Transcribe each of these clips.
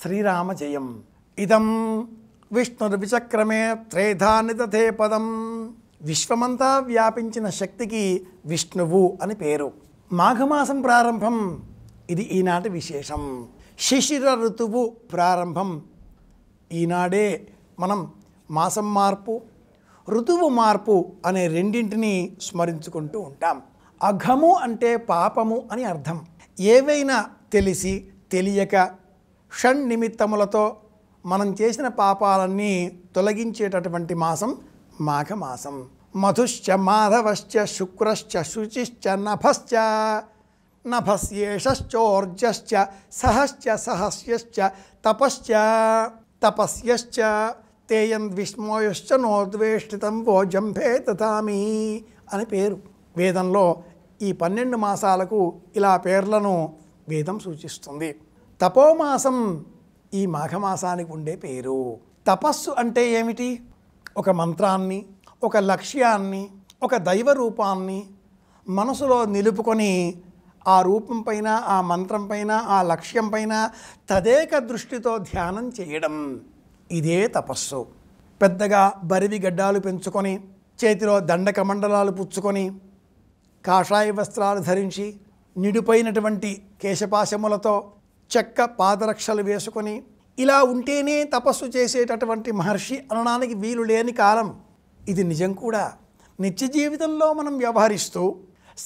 శ్రీరామ జయం. ఇదం విష్ణుర్విచక్రమే త్రేధా నిదధే పదం. విశ్వమంతా వ్యాపించిన శక్తికి విష్ణువు అని పేరు. మాఘమాసం ప్రారంభం ఇది ఈనాటి విశేషం. శిశిర ఋతువు ప్రారంభం. ఈనాడే మనం మాసం మార్పు, ఋతువు మార్పు అనే రెండింటిని స్మరించుకుంటూ ఉంటాం. అఘము అంటే పాపము అని అర్థం. ఏవైనా తెలిసి తెలియక షణ్నిమిత్తములతో మనం చేసిన పాపాలన్నీ తొలగించేటటువంటి మాసం మాఘమాసం. మధుశ్చ మాధవశ్చ శుక్రశ్చ శుచిశ్చ నభశ్చ నభస్యేషశ్చోర్జశ్చ సహశ్చ సహస్యశ్చ తపశ్చ తపస్యశ్చ తేయం విష్మోయశ్చ నోద్వేష్టితం వో జంభే తథామి అని పేరు. వేదంలో ఈ 12 మాసాలకు ఇలా పేర్లను వేదం సూచిస్తుంది. తపోమాసం ఈ మాఘమాసానికి ఉండే పేరు. తపస్సు అంటే ఏమిటి? ఒక మంత్రాన్ని, ఒక లక్ష్యాన్ని, ఒక దైవ రూపాన్ని మనసులో నిలుపుకొని ఆ రూపం పైన, ఆ మంత్రం పైన, ఆ లక్ష్యం పైన తదేక దృష్టితో ధ్యానం చేయడం, ఇదే తపస్సు. పెద్దగా బరివి గడ్డాలు పెంచుకొని, చేతిలో దండకమండలాలు పుచ్చుకొని, కాషాయ వస్త్రాలు ధరించి, నిడిపోయినటువంటి కేశపాశములతో చెక్క పాదరక్షలు వేసుకొని ఇలా ఉంటేనే తపస్సు చేసేటటువంటి మహర్షి అనడానికి వీలు లేని కాలం ఇది. నిజం కూడా. నిత్య జీవితంలో మనం వ్యవహరిస్తూ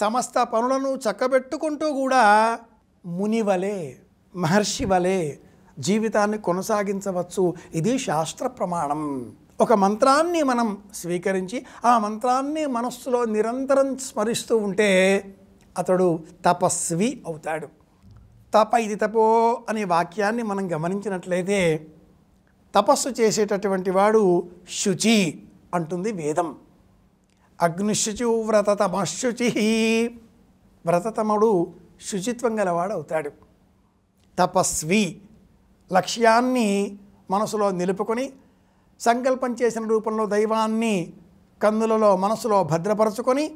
సమస్త పనులను చక్కబెట్టుకుంటూ కూడా మునివలే, మహర్షి వలె జీవితాన్ని కొనసాగించవచ్చు. ఇది శాస్త్ర ప్రమాణం. ఒక మంత్రాన్ని మనం స్వీకరించి ఆ మంత్రాన్ని మనస్సులో నిరంతరం స్మరిస్తూ ఉంటే అతడు తపస్వి అవుతాడు. తప ఇది తపో అనే వాక్యాన్ని మనం గమనించినట్లయితే తపస్సు చేసేటటువంటి వాడు శుచి అంటుంది వేదం. అగ్నిశుచి వ్రతతమశుచి. వ్రతతముడు శుచిత్వం గలవాడు అవుతాడు. తపస్వి లక్ష్యాన్ని మనసులో నిలుపుకొని సంకల్పం చేసిన రూపంలో దైవాన్ని కన్నులలో మనసులో భద్రపరచుకొని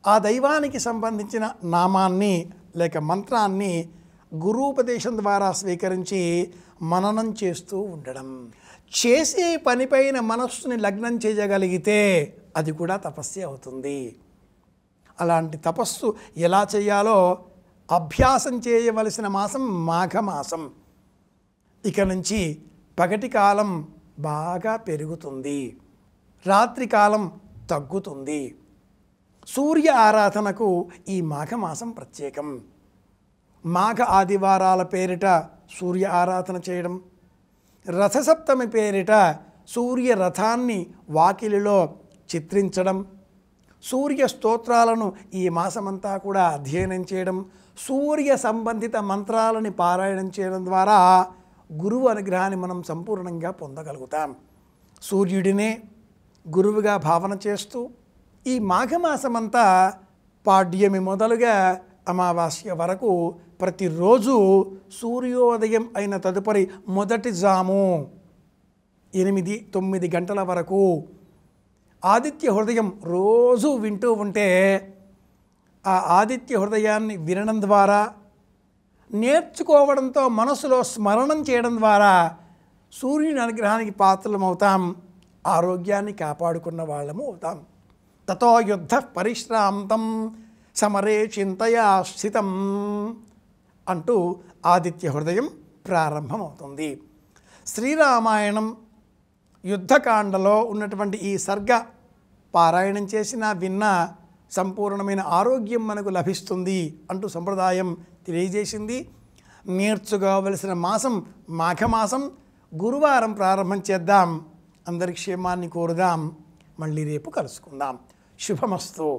ఆ దైవానికి సంబంధించిన నామాన్ని లేక మంత్రాన్ని గురూపదేశం ద్వారా స్వీకరించి మననం చేస్తూ ఉండడం. చేసే పనిపైన మనస్సుని లగ్నం చేయగలిగితే అది కూడా తపస్సే అవుతుంది. అలాంటి తపస్సు ఎలా చేయాలో అభ్యాసం చేయవలసిన మాసం మాఘమాసం. ఇక నుంచి పగటి కాలం బాగా పెరుగుతుంది, రాత్రి కాలం తగ్గుతుంది. సూర్య ఆరాధనకు ఈ మాఘమాసం ప్రత్యేకం. మాఘ ఆదివారాల పేరిట సూర్య ఆరాధన చేయడం, రథసప్తమి పేరిట సూర్య రథాన్ని వాకిలిలో చిత్రించడం, సూర్య స్తోత్రాలను ఈ మాసమంతా కూడా అధ్యయనం చేయడం, సూర్య సంబంధిత మంత్రాలని పారాయణం చేయడం ద్వారా గురువు అనుగ్రహాన్ని మనం సంపూర్ణంగా పొందగలుగుతాం. సూర్యుడినే గురువుగా భావన చేస్తూ ఈ మాఘమాసమంతా పాడ్యమి మొదలుగా అమావాస్య వరకు ప్రతిరోజు సూర్యోదయం అయిన తదుపరి మొదటి జాము 8-9 గంటల వరకు ఆదిత్య హృదయం రోజు వింటూ ఉంటే ఆ ఆదిత్య హృదయాన్ని వినడం ద్వారా, నేర్చుకోవడంతో మనసులో స్మరణం చేయడం ద్వారా సూర్యుని అనుగ్రహానికి పాత్రలమవుతాం, ఆరోగ్యాన్ని కాపాడుకున్న వాళ్ళము అవుతాం. తతో యుద్ధ పరిశ్రాంతం సమరే చింతయా స్థితం అంటూ ఆదిత్య హృదయం ప్రారంభమవుతుంది. శ్రీరామాయణం యుద్ధకాండలో ఉన్నటువంటి ఈ సర్గ పారాయణం చేసినా విన్నా సంపూర్ణమైన ఆరోగ్యం మనకు లభిస్తుంది అంటూ సంప్రదాయం తెలియజేసింది. నేర్చుకోవలసిన మాసం మాఘమాసం. గురువారం ప్రారంభం చేద్దాం. అందరి క్షేమాన్ని కోరుదాం. మళ్ళీ రేపు కలుసుకుందాం. శుభమస్తు.